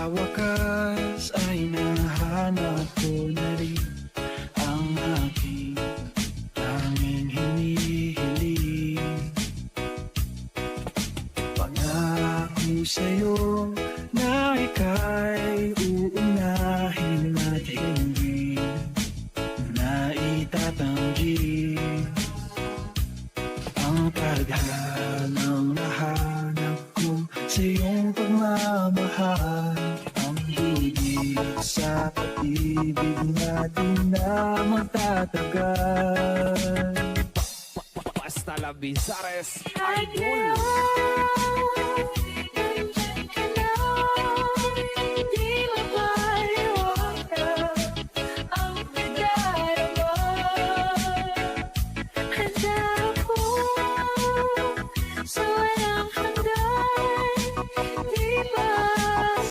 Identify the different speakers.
Speaker 1: wakas ay nahanap ko na rin ang aking tanging hinihiling. Pangako sa'yo na ika'y uunahin at hindi na itatanggi ang tadhanang nahanap ko sa iyong pagmamahal. Ang bibig sa pag-ibig natin na magtatagal.
Speaker 2: Basta la Bizares
Speaker 3: Ay,
Speaker 2: Idol.
Speaker 3: girl,